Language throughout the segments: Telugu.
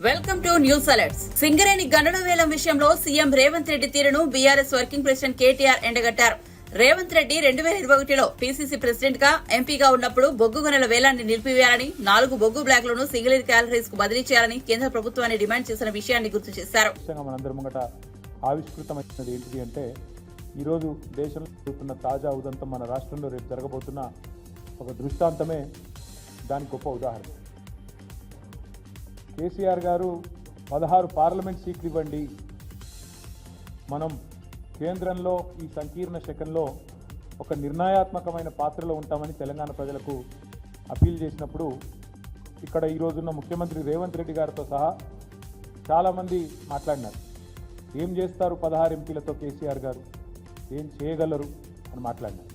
Welcome to news alerts. Singareni గనుల వేలం విషయంలో సీఎం రేవంత్ రెడ్డి తీరును బీఆర్ఎస్ వర్కింగ్ ప్రెసిడెంట్ కేటీఆర్ ఎండగట్టారు. రేవంత్ రెడ్డి 2021లో పీసీసీ ప్రెసిడెంట్ గా ఎంపీగా ఉన్నప్పుడు బొగ్గు గనుల వేలాన్ని నిలిపివేయాలని 4 బొగ్గు బ్లాక్లను సింగరేణి క్యాలరీస్ కు బదిలీ చేయాలని కేంద్ర ప్రభుత్వాన్ని డిమాండ్ చేసిన విషయాన్ని గుర్తు చేశారు. ఆవిష్కృతమైనది ఏంటిది అంటే ఈరోజు దేశంలో జరుగుతున్న తాజా ఉదంతం మన రాష్ట్రంలో రేపు జరగబోతున్న ఒక దృష్టాంతమే దానికి గొప్ప ఉదాహరణ. కేసీఆర్ గారు 16 పార్లమెంట్ సీట్లు ఇవ్వండి, మనం కేంద్రంలో ఈ సంకీర్ణ శకంలో ఒక నిర్ణయాత్మకమైన పాత్రలో ఉంటామని తెలంగాణ ప్రజలకు అపీల్ చేసినప్పుడు ఇక్కడ ఈరోజున్న ముఖ్యమంత్రి రేవంత్ రెడ్డి గారితో సహా చాలామంది మాట్లాడినారు. ఏం చేస్తారు 16 ఎంపీలతో కేసీఆర్ గారు, ఏం చేయగలరు అని మాట్లాడినారు.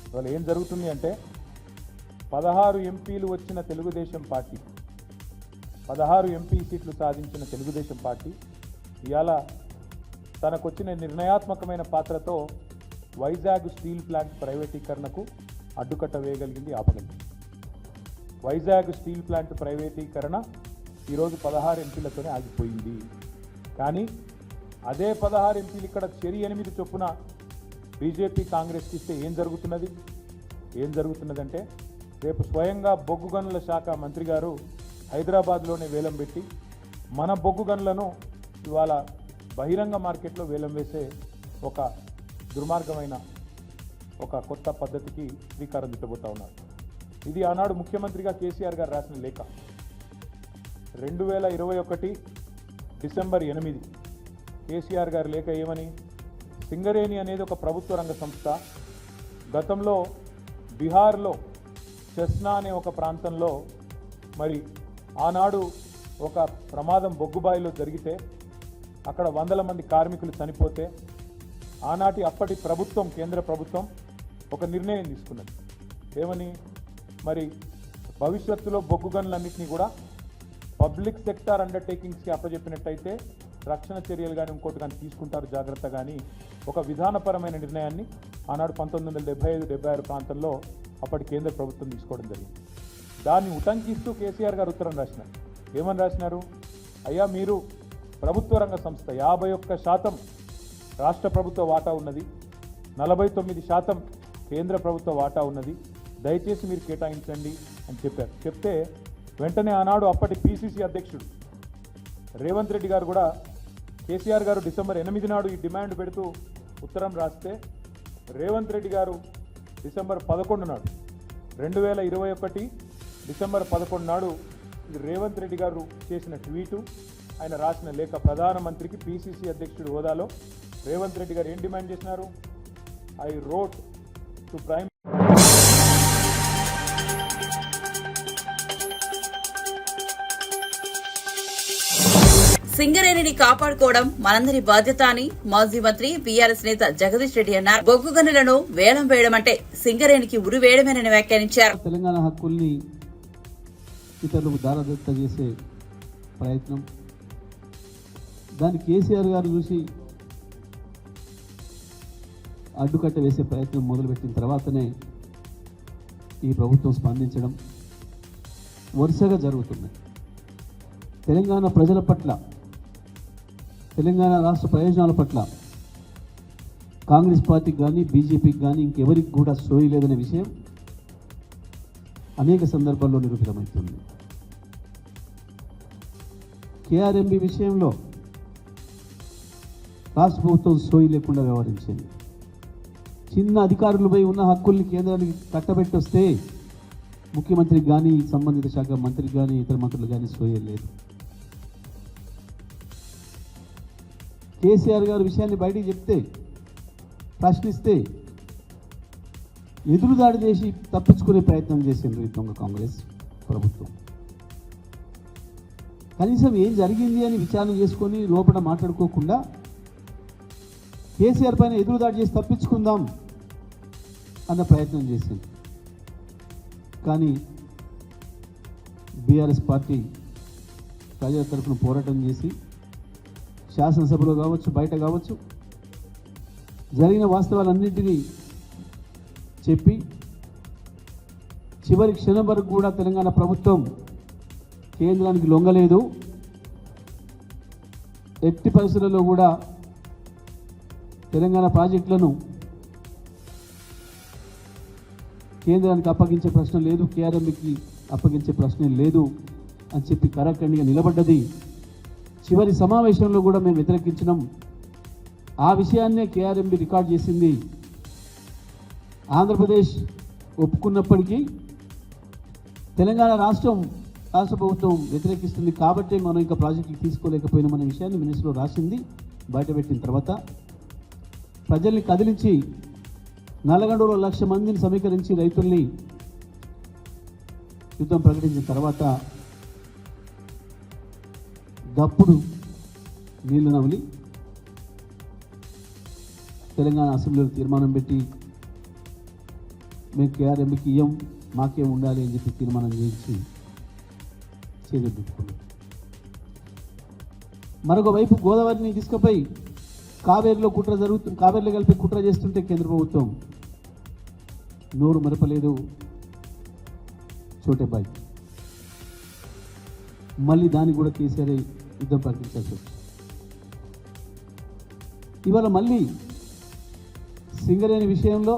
ఇవాళ ఏం జరుగుతుంది అంటే 16 ఎంపీలు వచ్చిన తెలుగుదేశం పార్టీ, 16 ఎంపీ సీట్లు సాధించిన తెలుగుదేశం పార్టీ ఇవాళ తనకొచ్చిన నిర్ణయాత్మకమైన పాత్రతో వైజాగ్ స్టీల్ ప్లాంట్ ప్రైవేటీకరణకు అడ్డుకట్ట వేయగలిగింది, ఆపగలిగింది. వైజాగ్ స్టీల్ ప్లాంట్ ప్రైవేటీకరణ ఈరోజు 16 ఎంపీలతోనే ఆగిపోయింది. కానీ అదే 16 ఎంపీలు ఇక్కడ చెరి 8 చొప్పున బీజేపీ కాంగ్రెస్కి ఇస్తే ఏం జరుగుతున్నదంటే రేపు స్వయంగా బొగ్గు గనుల శాఖ మంత్రి గారు హైదరాబాద్లోనే వేలం పెట్టి మన బొగ్గు గనులను ఇవాళ బహిరంగ మార్కెట్లో వేలం వేసే ఒక దుర్మార్గమైన ఒక కొత్త పద్ధతికి శ్రీకారం చుట్టబోతా ఉన్నారు. ఇది ఆనాడు ముఖ్యమంత్రిగా కేసీఆర్ గారు రాసిన లేఖ. 2021 డిసెంబర్ 8 కేసీఆర్ గారి లేఖ ఏమని, సింగరేణి అనేది ఒక ప్రభుత్వ రంగ సంస్థ. గతంలో బీహార్లో చెస్నా అనే ఒక ప్రాంతంలో మరి ఆనాడు ఒక ప్రమాదం బొగ్గుబాయిలో జరిగితే అక్కడ 100 మంది కార్మికులు చనిపోతే ఆనాటి అప్పటి ప్రభుత్వం, కేంద్ర ప్రభుత్వం ఒక నిర్ణయం తీసుకున్నది. ఏమని, మరి భవిష్యత్తులో బొగ్గు గనులన్నింటినీ కూడా పబ్లిక్ సెక్టార్ అండర్టేకింగ్స్కి అప్పచెప్పినట్టయితే రక్షణ చర్యలు కానీ ఇంకోటి కానీ తీసుకుంటారు జాగ్రత్త. కానీ ఒక విధానపరమైన నిర్ణయాన్ని ఆనాడు 1975-76 ప్రాంతంలో అప్పటి కేంద్ర ప్రభుత్వం తీసుకోవడం జరిగింది. దాన్ని ఉటంకిస్తూ కేసీఆర్ గారు ఉత్తరం రాసినారు. ఏమని రాసినారు, అయ్యా మీరు ప్రభుత్వ రంగ సంస్థ, 51% రాష్ట్ర ప్రభుత్వ వాటా ఉన్నది, 49% కేంద్ర ప్రభుత్వ వాటా ఉన్నది, దయచేసి మీరు కేటాయించండి అని చెప్పారు. చెప్తే వెంటనే ఆనాడు అప్పటి పీసీసీ అధ్యక్షుడు రేవంత్ రెడ్డి గారు కూడా కేసీఆర్ గారు డిసెంబర్ 8 నాడు ఈ డిమాండ్ పెడుతూ ఉత్తరం రాస్తే రేవంత్ రెడ్డి గారు డిసెంబర్ 11 నాడు 2021 డిసెంబర్ 11 నాడు రేవంత్ రెడ్డి గారు చేసిన ట్వీటు, ఆయన రాసిన లేఖ, ప్రధానమంత్రికి పీసీసీ అధ్యక్షుడి హోదాలో రేవంత్ రెడ్డి గారు ఏం డిమాండ్ చేసినారు, ఐ రోట్ టు ప్రైమ్ సింగరేణిని కాపాడుకోవడం మనందరి బాధ్యత అని మాజీ మంత్రి బీఆర్ఎస్ నేత జగదీష్ రెడ్డి అన్నారు. బొగ్గు గనులను వేలం వేయడం అంటే సింగరేణికి ఉరి వేయడమేనని వ్యాఖ్యానించారు. తెలంగాణ హక్కుల్ని ఇతరులకు దారదత్త చేసే ప్రయత్నం, దాన్ని కేసీఆర్ గారు చూసి అడ్డుకట్ట వేసే ప్రయత్నం మొదలుపెట్టిన తర్వాతనే ఈ ప్రభుత్వం స్పందించడం వరుసగా జరుగుతున్నాయి. తెలంగాణ ప్రజల పట్ల, తెలంగాణ రాష్ట్ర ప్రయోజనాల పట్ల కాంగ్రెస్ పార్టీకి కానీ బీజేపీకి కానీ ఇంకెవరికి కూడా సోయి లేదనే విషయం అనేక సందర్భాల్లో నిరూపితమవుతుంది. కేఆర్ఎంబీ విషయంలో రాష్ట్ర ప్రభుత్వం సోయి లేకుండా వ్యవహరించింది. చిన్న అధికారులపై ఉన్న హక్కుల్ని కేంద్రానికి కట్టబెట్టి వస్తే ముఖ్యమంత్రికి కానీ సంబంధిత శాఖ మంత్రికి కానీ ఇతర మంత్రులు కానీ సోయి లేదు. కేసీఆర్ గారు విషయాన్ని బయటికి చెప్తే, ప్రశ్నిస్తే ఎదురుదాడి చేసి తప్పించుకునే ప్రయత్నం చేసిండ్రు ఈ దొంగ కాంగ్రెస్ ప్రభుత్వం. కనీసం ఏం జరిగింది అని విచారణ చేసుకొని లోపల మాట్లాడుకోకుండా కేసీఆర్ పైన ఎదురుదాడి చేసి తప్పించుకుందాం అన్న ప్రయత్నం చేసింది. కానీ బీఆర్ఎస్ పార్టీ ప్రజల తరఫున పోరాటం చేసి శాసనసభలో కావచ్చు, బయట కావచ్చు, జరిగిన వాస్తవాలన్నింటినీ చెప్పి చివరి క్షణం వరకు కూడా తెలంగాణ ప్రభుత్వం కేంద్రానికి లొంగలేదు, ఎట్టి పరిస్థితుల్లో కూడా తెలంగాణ ప్రాజెక్టులను కేంద్రానికి అప్పగించే ప్రశ్న లేదు, కేఆర్ఎంబీకి అప్పగించే ప్రశ్నే లేదు అని చెప్పి కరాఖండిగా నిలబడ్డది. చివరి సమావేశంలో కూడా మేము వ్యతిరేకించినాం. ఆ విషయాన్నే కేఆర్ఎంబీ రికార్డ్ చేసింది. ఆంధ్రప్రదేశ్ ఒప్పుకున్నప్పటికీ తెలంగాణ రాష్ట్ర ప్రభుత్వం వ్యతిరేకిస్తుంది కాబట్టి మనం ఇంకా ప్రాజెక్టులు తీసుకోలేకపోయినామనే విషయాన్ని మినిస్టర్లో రాసింది. బయటపెట్టిన తర్వాత ప్రజల్ని కదిలించి నల్లగొండలో 1,00,000 మందిని సమీకరించి రైతుల్ని యుద్ధం ప్రకటించిన తర్వాత దప్పుడు నీళ్లు నవలి తెలంగాణ అసెంబ్లీలో తీర్మానం పెట్టి మేము కేఆర్ఎంకి ఇయ్యం, మాకే ఉండాలి అని చెప్పి తీర్మానం చేయించి చేతుకున్నాం. మరొక వైపు గోదావరిని తీసుకుపోయి కావేరిలో కావేరిలో కలిపి కుట్ర చేస్తుంటే కేంద్ర ప్రభుత్వం నోరు మరపలేదు. చోటేబాయ్ మళ్ళీ దాన్ని కూడా కేసీఆర్ యుద్ధం ప్రకటించాల్సి వచ్చింది. ఇవాళ మళ్ళీ సింగరేణి విషయంలో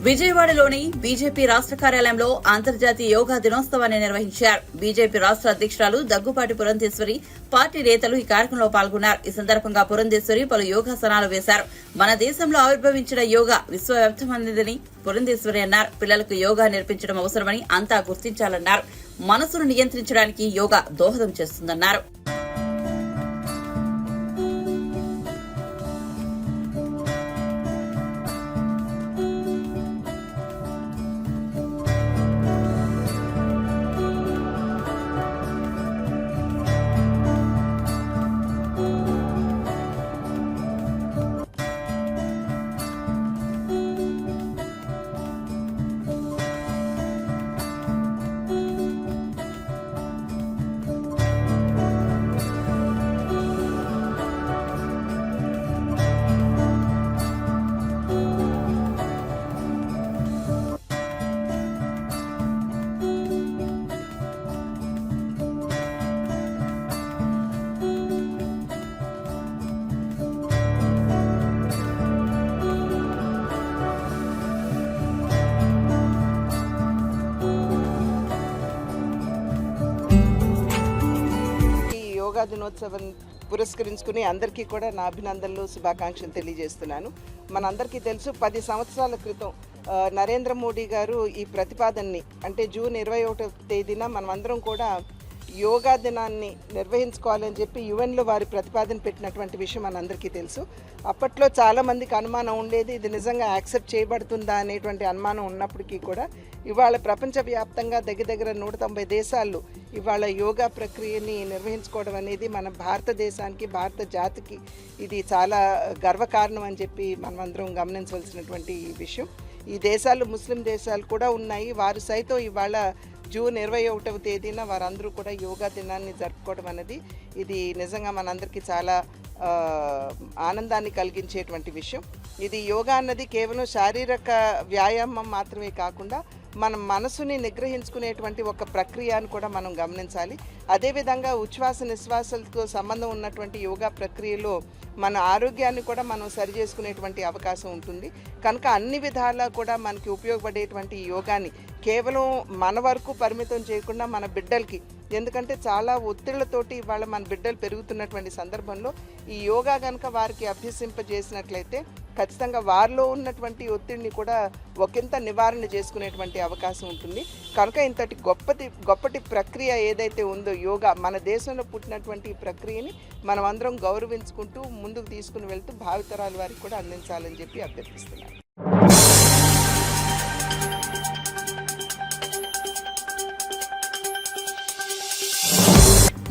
విజయవాడలోని బీజేపీ రాష్ట్ర కార్యాలయంలో అంతర్జాతీయ యోగా దినోత్సవాన్ని నిర్వహించారు. బీజేపీ రాష్ట్ర అధ్యక్షురాలు దగ్గుపాటి పురంధేశ్వరి, పార్టీ నేతలు ఈ కార్యక్రమంలో పాల్గొన్నారు. ఈ సందర్భంగా పురంధేశ్వరి పలు యోగాసనాలు వేశారు. మన దేశంలో ఆవిర్భవించిన యోగా విశ్వవ్యాప్తమైనదని పురంధేశ్వరి అన్నారు. పిల్లలకు యోగా నేర్పించడం అవసరమని అంతా గుర్తించాలన్నారు. మనసును నియంత్రించడానికి యోగా దోహదం చేస్తుందన్నారు. యోగా దినోత్సవం పురస్కరించుకుని అందరికీ కూడా నా అభినందనలు, శుభాకాంక్షలు తెలియజేస్తున్నాను. మనందరికీ తెలుసు 10 సంవత్సరాల క్రితం నరేంద్ర మోడీ గారు ఈ ప్రతిపాదనని అంటే జూన్ 21వ తేదీన మనమందరం కూడా యోగా దినాన్ని నిర్వహించుకోవాలని చెప్పి యుఎన్లో వారి ప్రతిపాదన పెట్టినటువంటి విషయం మనందరికీ తెలుసు. అప్పట్లో చాలామందికి అనుమానం ఉండేది, ఇది నిజంగా యాక్సెప్ట్ చేయబడుతుందా అనేటువంటి అనుమానం ఉన్నప్పటికీ కూడా ఇవాళ ప్రపంచవ్యాప్తంగా దగ్గర 190 దేశాల్లో ఇవాళ యోగా ప్రక్రియని నిర్వహించుకోవడం అనేది మన భారతదేశానికి, భారత జాతికి ఇది చాలా గర్వకారణం అని చెప్పి మనమందరం గమనించవలసినటువంటి విషయం. ఈ దేశాలు ముస్లిం దేశాలు కూడా ఉన్నాయి. వారు సైతం ఇవాళ జూన్ 21వ తేదీన వారందరూ కూడా యోగా దినాన్ని జరుపుకోవడం అనేది ఇది నిజంగా మనందరికీ చాలా ఆనందాన్ని కలిగించేటువంటి విషయం. ఇది యోగా అన్నది కేవలం శారీరక వ్యాయామం మాత్రమే కాకుండా మన మనసుని నిగ్రహించుకునేటువంటి ఒక ప్రక్రియ అని కూడా మనం గమనించాలి. అదేవిధంగా ఉచ్ఛ్వాస నిశ్వాసాలతో సంబంధం ఉన్నటువంటి యోగా ప్రక్రియలో మన ఆరోగ్యాన్ని కూడా మనం సరి చేసుకునేటువంటి అవకాశం ఉంటుంది. కనుక అన్ని విధాలా కూడా మనకి ఉపయోగపడేటువంటి యోగాని కేవలం మన వరకు పరిమితం చేయకుండా మన బిడ్డలకి, ఎందుకంటే చాలా ఒత్తిళ్లతోటి ఇవాళ మన బిడ్డలు పెరుగుతున్నటువంటి సందర్భంలో ఈ యోగా కనుక వారికి అభ్యసింపజేసినట్లయితే ఖచ్చితంగా వారిలో ఉన్నటువంటి ఒత్తిడిని కూడా ఒకంత నివారణ చేసుకునేటువంటి అవకాశం ఉంటుంది. కనుక ఇంతటి గొప్పటి ప్రక్రియ ఏదైతే ఉందో యోగా, మన దేశంలో పుట్టినటువంటి ఈ ప్రక్రియని మనం అందరం గౌరవించుకుంటూ ముందుకు తీసుకుని వెళ్తూ భావితరాల వారికి కూడా అందించాలని చెప్పి అభ్యర్థిస్తున్నాను.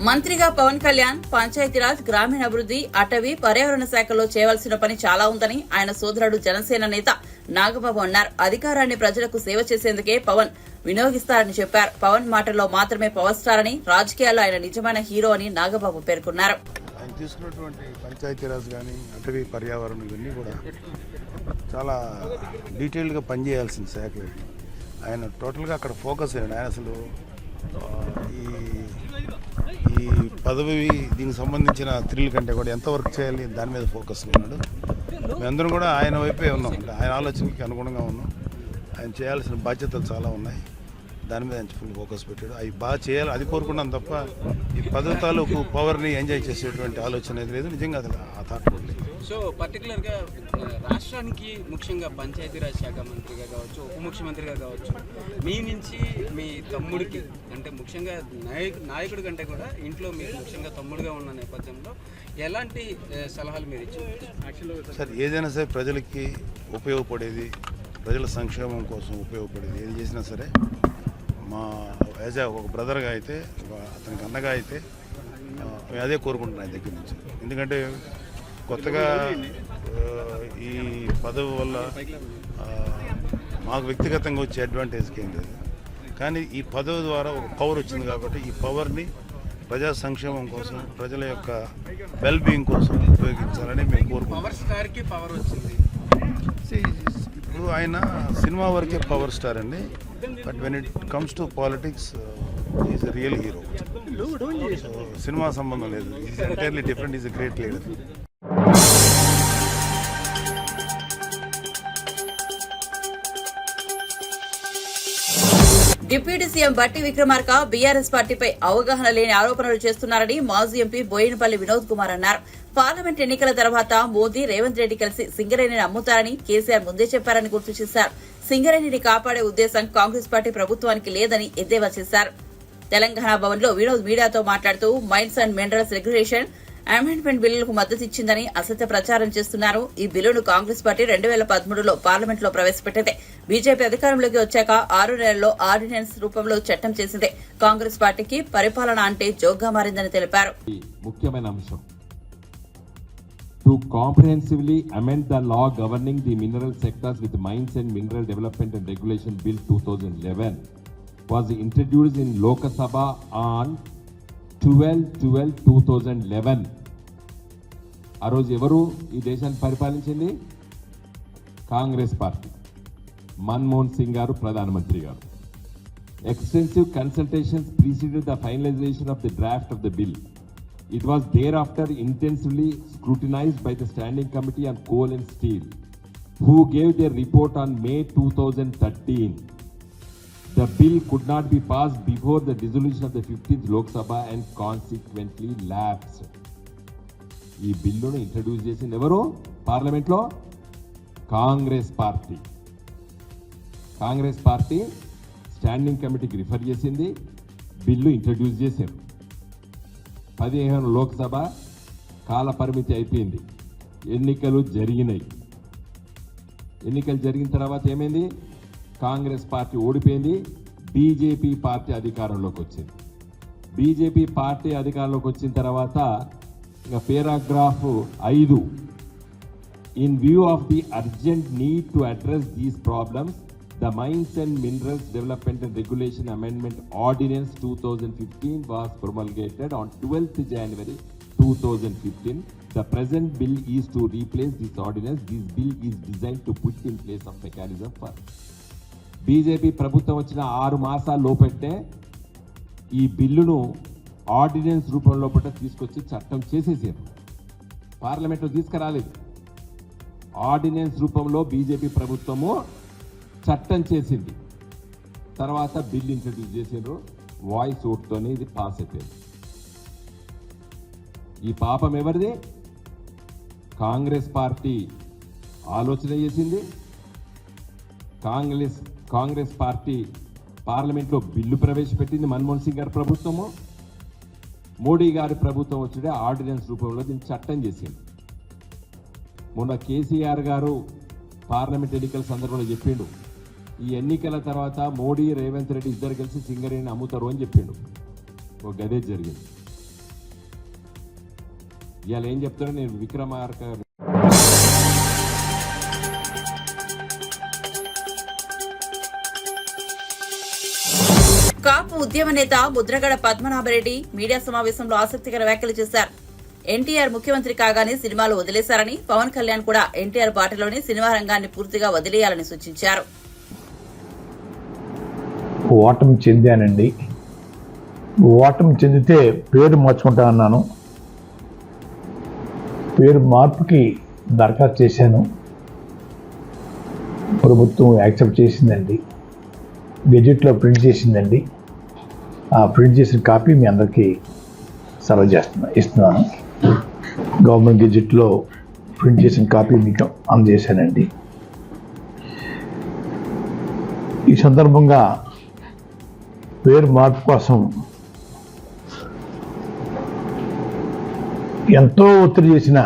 మంత్రిగా పవన్ కళ్యాణ్ పంచాయతీరాజ్, గ్రామీణాభివృద్ధి, అటవీ, పర్యావరణ శాఖల్లో చేయవలసిన పని చాలా ఉందని ఆయన సోదరుడు జనసేన నేత నాగబాబు అన్నారు. అధికారాన్ని ప్రజలకు సేవ చేసేందుకే పవన్ వినియోగిస్తారని చెప్పారు. పవన్ మాటల్లో మాత్రమే పవర్ స్టార్ అని, రాజకీయాల్లో ఆయన నిజమైన హీరో అని నాగబాబు పేర్కొన్నారు. ఆయన తీసుకున్నటువంటి పంచాయతీరాజ్ కానీ అటవీ పర్యావరణం ఇవన్నీ కూడా చాలా డీటెయిల్డ్గా పనిచేయాల్సిన శాఖలు. ఆయన టోటల్గా అక్కడ ఫోకస్ అయ్యాడు. ఆయన అసలు ఈ పదవి దీనికి సంబంధించిన థ్రిల్ కంటే కూడా ఎంత వర్క్ చేయాలి దాని మీద ఫోకస్ ఉన్నాడు. మేమందరం కూడా ఆయన వైపే ఉన్నాం, ఆయన ఆలోచనకి అనుగుణంగా ఉన్నాం. ఆయన చేయాల్సిన బాధ్యతలు చాలా ఉన్నాయి, దాని మీద ఆయన ఫుల్ ఫోకస్ పెట్టాడు. అవి బాగా చేయాలి అది కోరుకున్నాం తప్ప ఈ పదవి తాలూకు పవర్ని ఎంజాయ్ చేసేటువంటి ఆలోచన ఏది లేదు. నిజంగా అది ఆ థాట్ కూడా లేదు. సో పర్టికులర్గా రాష్ట్రానికి ముఖ్యంగా పంచాయతీరాజ్ శాఖ మంత్రిగా కావచ్చు, ఉప ముఖ్యమంత్రిగా కావచ్చు, మీ నుంచి మీ తమ్ముడికి అంటే ముఖ్యంగా నాయకుడి కంటే కూడా ఇంట్లో మీరు ముఖ్యంగా తమ్ముడుగా ఉన్న నేపథ్యంలో ఎలాంటి సలహాలు మీరు ఇచ్చారు? సార్ ఏదైనా సరే ప్రజలకి ఉపయోగపడేది, ప్రజల సంక్షేమం కోసం ఉపయోగపడేది ఏది చేసినా సరే మా యాజ్ ఒక బ్రదర్గా అయితే అతనికి అన్నగా అయితే మేము అదే కోరుకుంటున్నాను దగ్గర నుంచి. ఎందుకంటే కొత్తగా ఈ పదవి వల్ల మాకు వ్యక్తిగతంగా వచ్చే అడ్వాంటేజ్కి ఏం లేదు, కానీ ఈ పదవి ద్వారా ఒక పవర్ వచ్చింది కాబట్టి ఈ పవర్ని ప్రజా సంక్షేమం కోసం, ప్రజల యొక్క వెల్ బీయింగ్ కోసం ఉపయోగించాలని మేము కోరుకుంటున్నాం. పవర్ స్టార్కి పవర్ వచ్చింది. ఇప్పుడు ఆయన సినిమా వరకే పవర్ స్టార్ అండి, but when it comes to politics is a real hero. So cinema సంబంధం లేదు, is entirely different, is a great leader. Deputy CM బట్టి విక్రమార్క బీఆర్ఎస్ పార్టీపై అవగాహన లేని ఆరోపణలు చేస్తున్నారని మాజీ ఎంపీ బోయినపల్లి వినోద్ కుమార్ అన్నారు. పార్లమెంట్ ఎన్నికల తర్వాత మోదీ రేవంత్ రెడ్డి కలిసి సింగరేణిని అమ్ముతారని కేసీఆర్ ముందే చెప్పారని గుర్తు చేశారు. సింగరేణిని కాపాడే ఉద్దేశం కాంగ్రెస్ పార్టీ ప్రభుత్వానికి లేదని ఎద్దేవా చేశారు. తెలంగాణ భవన్లో వినోద్ మీడియాతో మాట్లాడుతూ mines and minerals regulation amendment బిల్లులకు మద్దతిచ్చిందని అసత్య ప్రచారం చేస్తున్నారు. ఈ బిల్లును కాంగ్రెస్ పార్టీ 2013లో పార్లమెంట్లో ప్రవేశపెట్టింది. బీజేపీ అధికారంలోకి వచ్చాక 6 నెలల్లో ఆర్డినెన్స్ రూపంలో చట్టం చేసింది. కాంగ్రెస్ పార్టీకి పరిపాలన అంటే జోగ్గా మారిందని తెలిపారు. ముఖ్యమైన అంశం to comprehensively amend the law governing the mineral sectors with Mines and Mineral Development and Regulation Bill 2011 was introduced in Lok Sabha on 12/12/2011. ఆ రోజు ఎవరు ఈ దేశాన్ని పరిపాలించింది? కాంగ్రెస్ పార్టీ, మన్మోహన్ సింగ్ గారు ప్రధానమంత్రి గారు. Extensive consultations preceded the finalization of the draft of the bill. It was thereafter intensively scrutinized by the Standing Committee on Coal and Steel, who gave their report on May 2013. The bill could not be passed before the dissolution of the 15th Lok Sabha and consequently lapsed. ఈ బిల్లును ఇంట్రడ్యూస్ చేసింది ఎవరు? పార్లమెంట్లో Congress party. Congress party standing కమిటీకి రిఫర్ చేసింది, బిల్లు ఇంట్రడ్యూస్ చేశారు. 15 లోక్సభ కాల పరిమితి అయిపోయింది, ఎన్నికలు జరిగినాయి. ఎన్నికలు జరిగిన తర్వాత ఏమైంది? కాంగ్రెస్ పార్టీ ఓడిపోయింది, బీజేపీ పార్టీ అధికారంలోకి వచ్చింది. బీజేపీ పార్టీ అధికారంలోకి వచ్చిన తర్వాత ఇంకా paragraph 5, in view of the urgent need to address these problems the Mines and Minerals Development and Regulation Amendment Ordinance 2015 was promulgated on 12th January 2015. The present bill is to replace this ordinance. This bill is designed to put in place a mechanism for BJP ప్రభుత్వం వచ్చిన 6 మాసాల లోపెట్టే ఈ బిల్లును ఆర్డినెన్స్ రూపంలో తీసుకొచ్చి చట్టం చేసేసారు. పార్లమెంట్లో తీసుకురాలేదు. ఆర్డినెన్స్ రూపంలో బీజేపీ ప్రభుత్వము చట్టం చేసింది. తర్వాత బిల్ ఇంట్రడ్యూస్ చేసారు, వాయిస్ ఓట్తోనే ఇది పాస్ అయిపోయింది. ఈ పాపం ఎవరిది? కాంగ్రెస్ పార్టీ ఆలోచన చేసింది. కాంగ్రెస్ పార్టీ పార్లమెంట్లో బిల్లు ప్రవేశపెట్టింది. మన్మోహన్ సింగ్ గారి ప్రభుత్వము, మోడీ గారి ప్రభుత్వం వచ్చే ఆర్డినెన్స్ రూపంలో దీన్ని చట్టం చేసింది. మొన్న కేసీఆర్ గారు పార్లమెంట్ ఎన్నికల సందర్భంలో చెప్పిండు, ఈ ఎన్నికల తర్వాత మోడీ రేవంత్ రెడ్డి ఇద్దరు కలిసి సింగరేణిని అమ్ముతారు అని చెప్పిండు. ఒక గదే జరిగింది. ఇవాళ ఏం చెప్తారో నేను విక్రమార్క కాపు ఉద్యమ నేత ముద్రగడ పద్మనాభరెడ్డి మీడియా సమావేశంలో ఆసక్తికర వ్యాఖ్యలు చేశారు. ఎన్టీఆర్ ముఖ్యమంత్రి కాగానే సినిమాలు వదిలేశారని, పవన్ కళ్యాణ్ కూడా ఎన్టీఆర్ బాటలోనే సినిమా రంగాన్ని పూర్తిగా వదిలేయాలని సూచించారు. ఓటమి చెందానండి. ఓటమి చెందితే పేరు మార్చుకుంటా అన్నాను. పేరు మార్పుకి దరఖాస్తు చేశాను. ప్రభుత్వం యాక్సెప్ట్ చేసిందండి. గెజెట్లో ప్రింట్ చేసిందండి. ఆ ప్రింట్ చేసిన కాపీ మీ అందరికీ సర్వ్ ఇస్తున్నాను. గవర్నమెంట్ గెజెట్లో ప్రింట్ చేసిన కాపీ మీకు అందజేశానండి. ఈ సందర్భంగా పేరు మార్పు కోసం ఎంతో ఒత్తిడి చేసిన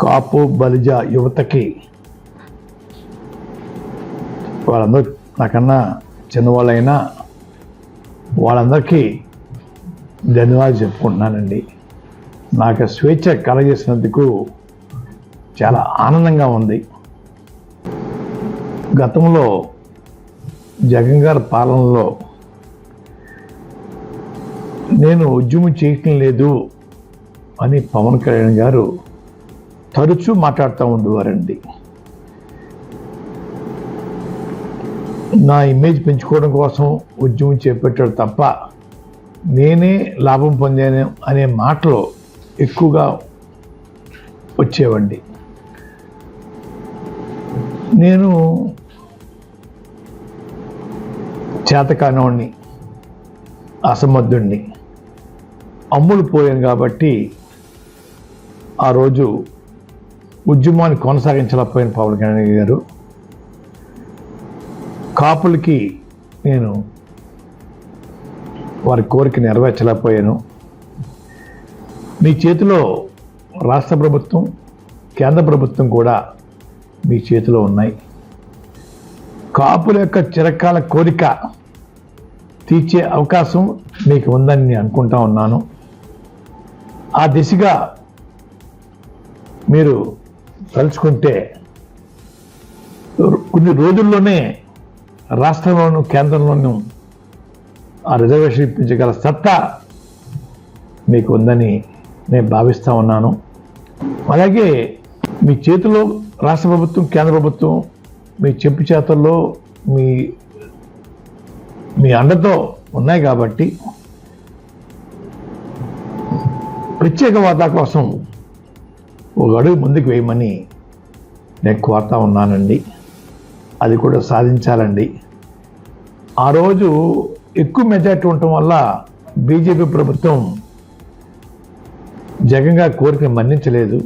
కాపు బలిజ యువతకి, వాళ్ళందరూ నాకన్నా చిన్నవాళ్ళైనా వాళ్ళందరికీ ధన్యవాదాలు చెప్పుకుంటున్నానండి. నాకు స్వేచ్ఛ కలగజేసినందుకు చాలా ఆనందంగా ఉంది. గతంలో జగన్ గారి పాలనలో నేను ఉద్యమం చేయటం లేదు అని పవన్ కళ్యాణ్ గారు తరచూ మాట్లాడుతూ ఉండేవారండి. నా ఇమేజ్ పెంచుకోవడం కోసం ఉద్యమం చేపట్టాడు తప్ప నేనే లాభం పొందాను అనే మాటలు ఎక్కువగా వచ్చేవండి. నేను చేతకానివాడిని, అసమర్థుడిని, అమ్ములు పోయాను కాబట్టి ఆ రోజు ఉద్యమాన్ని కొనసాగించలేకపోయిన పవన్ కళ్యాణ్ గారు, కాపులకి నేను వారి కోరిక నెరవేర్చలేకపోయాను. మీ చేతిలో రాష్ట్ర ప్రభుత్వం, కేంద్ర ప్రభుత్వం కూడా మీ చేతిలో ఉన్నాయి. కాపుల యొక్క చిరకాల కోరిక తీర్చే అవకాశం మీకు ఉందని నేను అనుకుంటా ఉన్నాను. ఆ దిశగా మీరు తలుచుకుంటే కొన్ని రోజుల్లోనే రాష్ట్రంలోనూ కేంద్రంలోనూ ఆ రిజర్వేషన్ ఇప్పించగల సత్తా మీకు ఉందని నేను భావిస్తూ ఉన్నాను. అలాగే మీ చేతిలో రాష్ట్ర ప్రభుత్వం, కేంద్ర ప్రభుత్వం మీ చెప్పు చేతల్లో మీ అండతో ఉన్నాయి కాబట్టి ప్రత్యేక హోదా కోసం ఒక అడుగు ముందుకు వేయమని నేను కోరుతా ఉన్నానండి. అది కూడా సాధించాలండి. ఆ రోజు ఎక్కువ మెజార్టీ ఉండటం వల్ల బీజేపీ ప్రభుత్వం జగన్ గారి కోరికను మన్నించలేదు.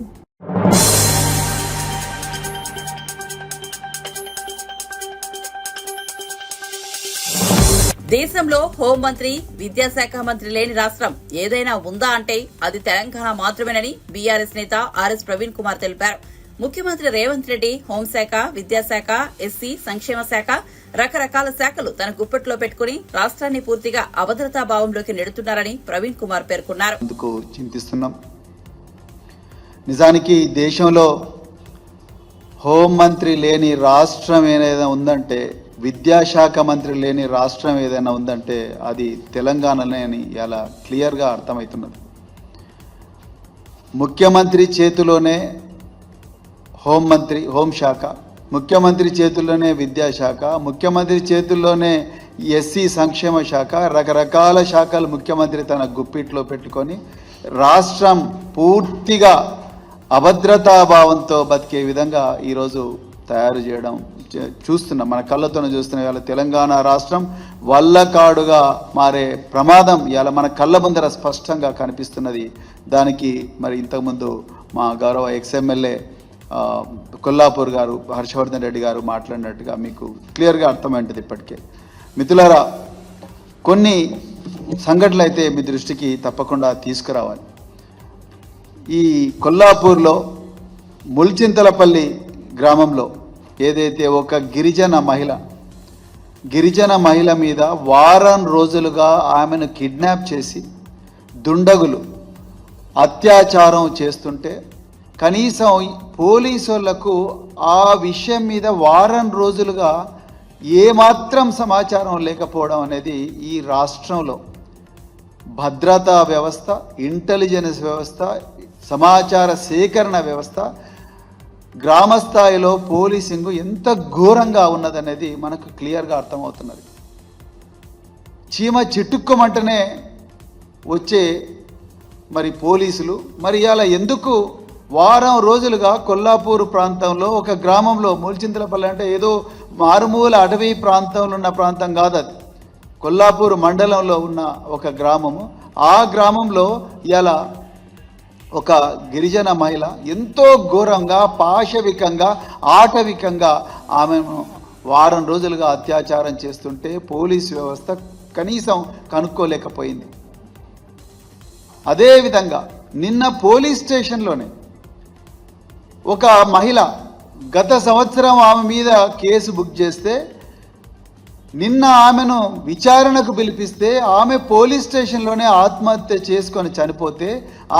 దేశంలో హోంమంత్రి, విద్యాశాఖ మంత్రి లేని రాష్ట్రం ఏదైనా ఉందా అంటే అది తెలంగాణ మాత్రమేనని బీఆర్ఎస్ నేత ఆర్ఎస్ ప్రవీణ్ కుమార్ తెలిపారు. ముఖ్యమంత్రి రేవంత్ రెడ్డి హోంశాఖ, విద్యాశాఖ, ఎస్సీ సంక్షేమ శాఖ, రకరకాల శాఖలు తన గుప్పెట్లో పెట్టుకుని రాష్ట్రాన్ని పూర్తిగా అభద్రతా భావంలోకి నెడుతున్నారని ప్రవీణ్ కుమార్ పేర్కొన్నారు. అందుకు చింతిస్తున్నాం. నిజానికి దేశంలో హోంమంత్రి లేని రాష్ట్రం ఏదైనా ఉందంటే, విద్యాశాఖ మంత్రి లేని రాష్ట్రం ఏదైనా ఉందంటే అది తెలంగాణనే అని ఇలా క్లియర్గా అర్థమవుతున్నది. ముఖ్యమంత్రి చేతిలోనే హోంశాఖ, ముఖ్యమంత్రి చేతుల్లోనే విద్యాశాఖ, ముఖ్యమంత్రి చేతుల్లోనే ఎస్సీ సంక్షేమ శాఖ, రకరకాల శాఖలు ముఖ్యమంత్రి తన గుప్పిట్లో పెట్టుకొని రాష్ట్రం పూర్తిగా అభద్రతాభావంతో బతికే విధంగా ఈరోజు తయారు చేయడం చూస్తున్నాం. మన కళ్ళతోనే చూస్తున్నాం. ఇవాళ తెలంగాణ రాష్ట్రం వల్లకాడుగా మారే ప్రమాదం ఇవాళ మన కళ్ళ ముందర స్పష్టంగా కనిపిస్తున్నది. దానికి మరి ఇంతకుముందు మా గౌరవ ఎక్స్ఎమ్మెల్యే కొల్లాపూర్ గారు, హర్షవర్ధన్ రెడ్డి గారు మాట్లాడినట్టుగా మీకు క్లియర్గా అర్థమైంటుంది. ఇప్పటికే మిత్రులారా, కొన్ని సంఘటనలు అయితే మీ దృష్టికి తప్పకుండా తీసుకురావాలి. ఈ కొల్లాపూర్లో ముల్చింతలపల్లి గ్రామంలో ఏదైతే ఒక గిరిజన మహిళ మీద వారం రోజులుగా ఆమెను కిడ్నాప్ చేసి దుండగులు అత్యాచారం చేస్తుంటే కనీసం పోలీసులకు ఆ విషయం మీద వారం రోజులుగా ఏమాత్రం సమాచారం లేకపోవడం అనేది ఈ రాష్ట్రంలో భద్రతా వ్యవస్థ, ఇంటెలిజెన్స్ వ్యవస్థ, సమాచార సేకరణ వ్యవస్థ, గ్రామ స్థాయిలో పోలీసింగ్ ఎంత ఘోరంగా ఉన్నదనేది మనకు క్లియర్గా అర్థమవుతున్నది. చీమ చిట్టుక్కుమంటనే వచ్చే మరి పోలీసులు మరి ఇలా ఎందుకు వారం రోజులుగా కొల్లాపూర్ ప్రాంతంలో ఒక గ్రామంలో మూల్చింతలపల్లి అంటే ఏదో మారుమూల అటవీ ప్రాంతంలో ఉన్న ప్రాంతం కాదు, అది కొల్లాపూర్ మండలంలో ఉన్న ఒక గ్రామము. ఆ గ్రామంలో ఇలా ఒక గిరిజన మహిళ ఎంతో ఘోరంగా పాశవికంగా ఆటవికంగా ఆమెను వారం రోజులుగా అత్యాచారం చేస్తుంటే పోలీసు వ్యవస్థ కనీసం కనుక్కోలేకపోయింది. అదేవిధంగా నిన్న పోలీస్ స్టేషన్లోనే ఒక మహిళ గత సంవత్సరం ఆమె మీద కేసు బుక్ చేస్తే నిన్న ఆమెను విచారణకు పిలిపిస్తే ఆమె పోలీస్ స్టేషన్లోనే ఆత్మహత్య చేసుకొని చనిపోతే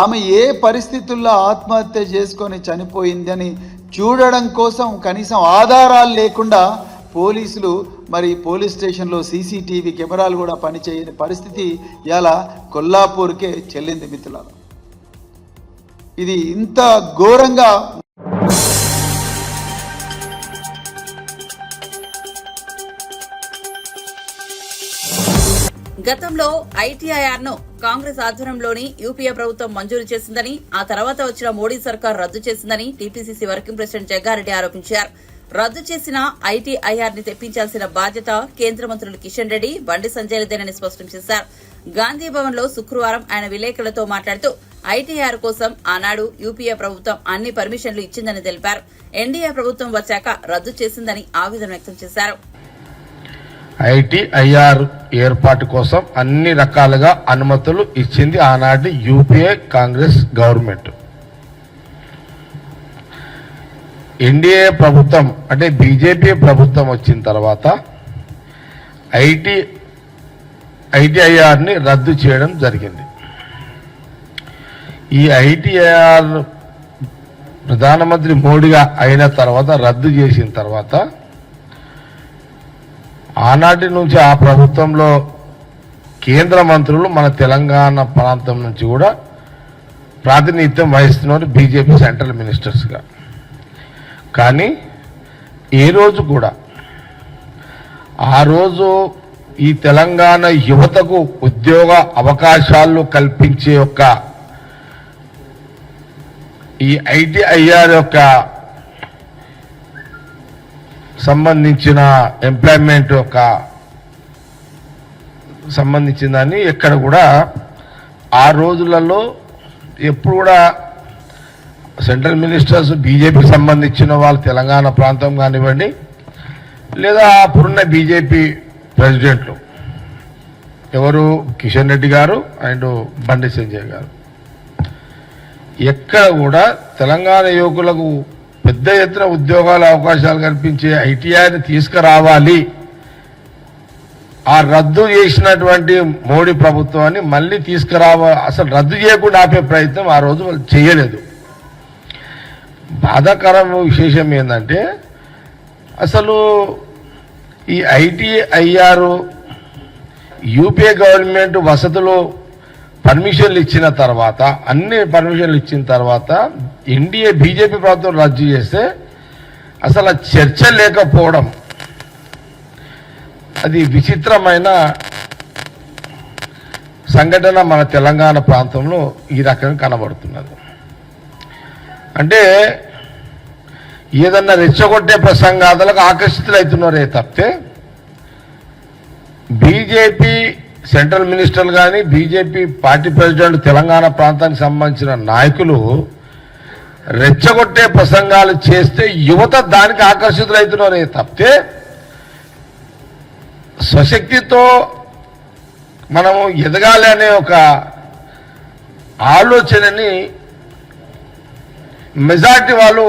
ఆమె ఏ పరిస్థితుల్లో ఆత్మహత్య చేసుకొని చనిపోయిందని చూడడం కోసం కనీసం ఆధారాలు లేకుండా పోలీసులు మరి పోలీస్ స్టేషన్లో సీసీటీవీ కెమెరాలు కూడా పనిచేయని పరిస్థితి ఇలా కొల్లాపూర్కే చెల్లింది మిత్రులారా. ఇది ఇంత ఘోరంగా గతంలో ఐటీఐఆర్ ను కాంగ్రెస్ ఆధ్వర్యంలోని యూపీఏ ప్రభుత్వం మంజూరు చేసిందని, ఆ తర్వాత వచ్చిన మోడీ సర్కార్ రద్దు చేసిందని టీపీసీసీ వర్కింగ్ ప్రెసిడెంట్ జగ్గారెడ్డి ఆరోపించారు. రద్దు చేసిన ఐటీఐఆర్ ని తెప్పించాల్సిన బాధ్యత కేంద్ర మంత్రులు కిషన్ రెడ్డి, బండి సంజయ్లదేనని స్పష్టం చేశారు. గాంధీ భవన్ లో శుక్రవారం ఆయన విలేకరులతో మాట్లాడుతూ ఐటీఐఆర్ కోసం ఆనాడు యూపీఏ ప్రభుత్వం అన్ని పర్మిషన్లు ఇచ్చిందని తెలిపారు. ఎన్డీఏ ప్రభుత్వం వచ్చాక రద్దు చేసిందని ఆవేదన వ్యక్తం చేశారు. ఐటీఐఆర్ ఏర్పాటు కోసం అన్ని రకాలుగా అనుమతులు ఇచ్చింది ఆనాటి యూపీఏ కాంగ్రెస్ గవర్నమెంట్. ఎన్డీఏ ప్రభుత్వం అంటే బీజేపీ ప్రభుత్వం వచ్చిన తర్వాత ఐటీఐఆర్ని రద్దు చేయడం జరిగింది. ఈ ఐటీఐఆర్ ప్రధానమంత్రి మోడీగా అయిన తర్వాత రద్దు చేసిన తర్వాత ఆనాటి నుంచి ఆ ప్రభుత్వంలో కేంద్ర మంత్రులు మన తెలంగాణ ప్రాంతం నుంచి కూడా ప్రాతినిధ్యం వహిస్తున్నారు బీజేపీ సెంట్రల్ మినిస్టర్స్గా. కానీ ఏ రోజు కూడా ఆ రోజు ఈ తెలంగాణ యువతకు ఉద్యోగ అవకాశాలు కల్పించే యొక్క ఈ ఐటీఐఆర్ యొక్క సంబంధించిన ఎంప్లాయ్మెంట్ యొక్క సంబంధించిందని ఎక్కడ కూడా ఆ రోజులలో ఎప్పుడు కూడా సెంట్రల్ మినిస్టర్స్ బీజేపీకి సంబంధించిన వాళ్ళు తెలంగాణ ప్రాంతం కానివ్వండి లేదా అప్పుడున్న బీజేపీ ప్రెసిడెంట్లు ఎవరు కిషన్ రెడ్డి గారు అండ్ బండి సంజయ్ గారు ఎక్కడ కూడా తెలంగాణ యువకులకు పెద్ద ఎత్తున ఉద్యోగాల అవకాశాలు కల్పించే ఐటీఐని తీసుకురావాలి, ఆ రద్దు చేసినటువంటి మోడీ ప్రభుత్వాన్ని మళ్ళీ అసలు రద్దు చేయకుండా ఆపే ప్రయత్నం ఆ రోజు వాళ్ళు చేయలేదు. బాధాకరం విశేషం ఏంటంటే అసలు ఈ ఐటీఐఆర్ యూపీఏ గవర్నమెంట్ వసతులు పర్మిషన్లు ఇచ్చిన తర్వాత అన్ని పర్మిషన్లు ఇచ్చిన తర్వాత ఎన్డీఏ బీజేపీ ప్రభుత్వం రద్దు చేస్తే అసలు చర్చ లేకపోవడం అది విచిత్రమైన సంఘటన మన తెలంగాణ ప్రాంతంలో ఈ రకంగా కనబడుతున్నది. అంటే ఏదన్నా రెచ్చగొట్టే ప్రసంగాలకు ఆకర్షితులవుతున్నారే తప్పితే బీజేపీ సెంట్రల్ మినిస్టర్లు కానీ బీజేపీ పార్టీ ప్రెసిడెంట్ తెలంగాణ ప్రాంతానికి సంబంధించిన నాయకులు రెచ్చగొట్టే ప్రసంగాలు చేస్తే యువత దానికి ఆకర్షితులవుతున్నారే తప్పితే స్వశక్తితో మనము ఎదగాలి అనే ఒక ఆలోచనని మెజార్టీ వాళ్ళు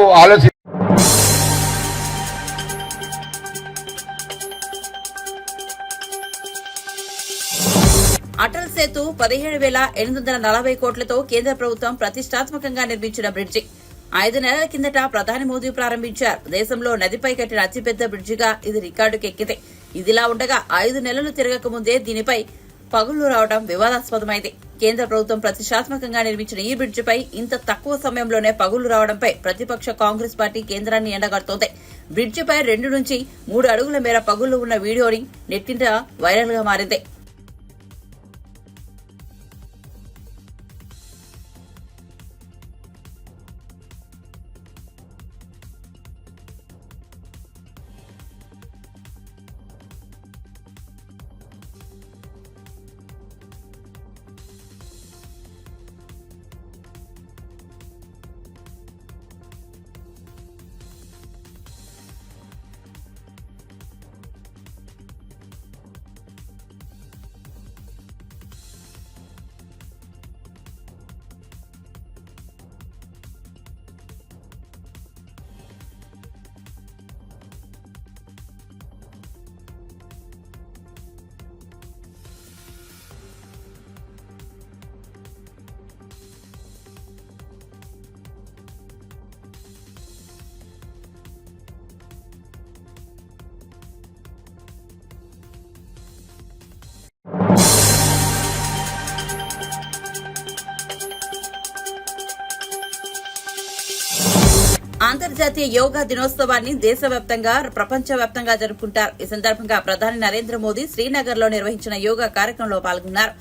అటల్ సేతు 17,840 కోట్లతో కేంద్ర ప్రభుత్వం ప్రతిష్టాత్మకంగా నిర్మించిన బ్రిడ్జి 5 నెలల కిందట ప్రధాని మోదీ ప్రారంభించారు. దేశంలో నదిపై కట్టిన అతిపెద్ద బ్రిడ్జిగా ఇది రికార్డుకెక్కింది. ఇదిలా ఉండగా 5 నెలలు తిరగక ముందే దీనిపై పగుళ్లు రావడం వివాదాస్పదమైంది. కేంద్ర ప్రభుత్వం ప్రతిష్టాత్మకంగా నిర్మించిన ఈ బ్రిడ్జిపై ఇంత తక్కువ సమయంలోనే పగుళ్లు రావడంపై ప్రతిపక్ష కాంగ్రెస్ పార్టీ కేంద్రాన్ని ఎండగడుతోంది. బ్రిడ్జిపై 2 నుంచి 3 అడుగుల మేర పగుళ్లు ఉన్న వీడియోని నెట్టింట వైరల్ గా మారింది. అంతర్జాతీయ యోగా దినోత్సవాన్ని దేశవ్యాప్తంగా ప్రపంచవ్యాప్తంగా జరుపుకుంటారు. ఈ సందర్భంగా ప్రధాని నరేంద్ర మోదీ శ్రీనగర్ లో నిర్వహించిన యోగా కార్యక్రమంలో పాల్గొన్నారు.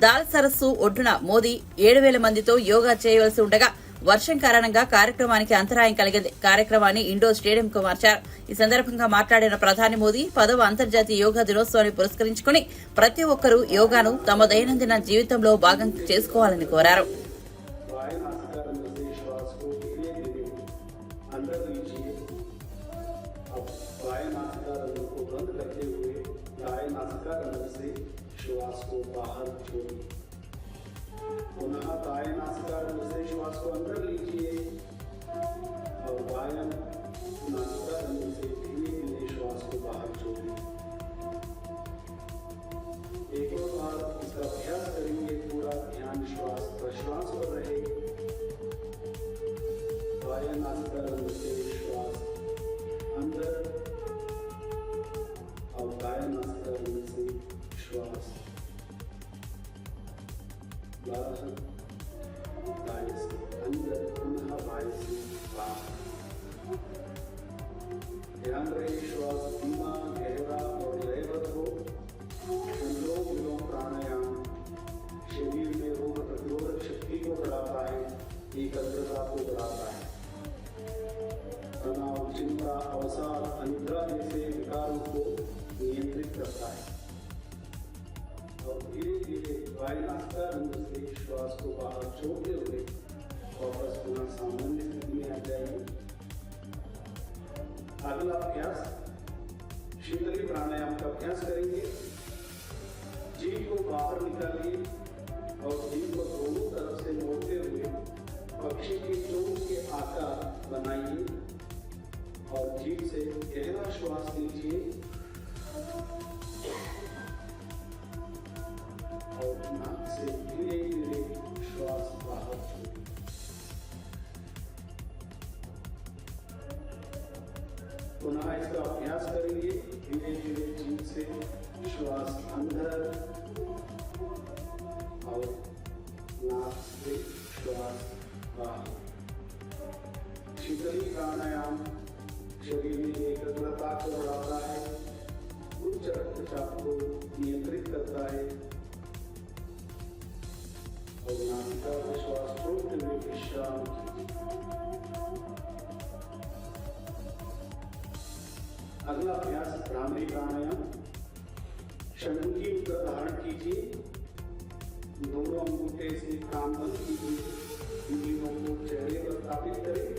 దాల్ సరస్సు ఒడ్డున మోదీ 7,000 మందితో యోగా చేయవలసి ఉండగా వర్షం కారణంగా కార్యక్రమానికి అంతరాయం కలిగింది. కార్యక్రమాన్ని ఇండోర్ స్టేడియంకు మార్చారు. ఈ సందర్భంగా మాట్లాడిన ప్రధాని మోదీ 10వ అంతర్జాతీయ యోగా దినోత్సవాన్ని పురస్కరించుకుని ప్రతి ఒక్కరూ యోగాను తమ దైనందిన జీవితంలో భాగం చేసుకోవాలని కోరారు. श्वास को बाहर छोड़िए, पुनः दाएं नासिकाग्र से श्वास को अंदर लीजिए और बाएं नासिकाग्र से धीरे धीरे श्वास को बाहर छोड़िए। एक और बार इसका अभ्यास करेंगे, पूरा ध्यान श्वास प्रश्वास पर रहे। बाएं नासिकाग्र से श्वास अंदर और दाएं नासिकाग्र से श्वास बाहर, दाएं से अंदर, पुनः बाएं से बाहर। ध्यान रहे श्वास धीमा, गहरा और लयबद्ध हो। अनुलोम विलोम प्राणायाम शरीर में रोग प्रतिरोधक शक्ति को बढ़ाता है, एकाग्रता को बढ़ाता है। तनाव, चिंता, अवसाद, अनिद्रा जैसे विकारों को नियंत्रित करता है और धीरे धीरे वायु नासिकाग्र से श्वास को बाहर छोड़ते हुए वापस पुनः सामान्य स्थिति में आ जाएगी। अगला अभ्यास शीतली प्राणायाम का अभ्यास करेंगे। जीभ को बाहर निकालिए और जीभ को दोनों तरफ से मोड़ते हुए पक्षी की चोंच के आकार बनाइए और जीभ से गहरा श्वास लीजिए और नाक से धीरे धीरे श्वास बाहर छोड़िए। पुनः इसका अभ्यास करेंगे। धीरे धीरे जीभ से श्वास अंदर और नाक से श्वास बाहर। शीतली प्राणायाम शरीर में एकाग्रता को बढ़ाता है, उच्च रक्तचाप को नियंत्रित करता है और नासिका में श्वास छोड़ते हुए विश्राम कीजिए। अगला अभ्यास भ्रामरी प्राणायाम। षण्मुखी मुद्रा धारण कीजिए, दोनों अंगूठे से कान बंद कीजिए, उंगलियों को चेहरे पर स्थापित करें,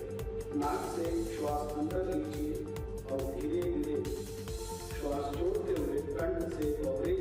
नाक से श्वास अंदर लीजिए और धीरे धीरे श्वास छोड़ते हुए कंठ से कवरेज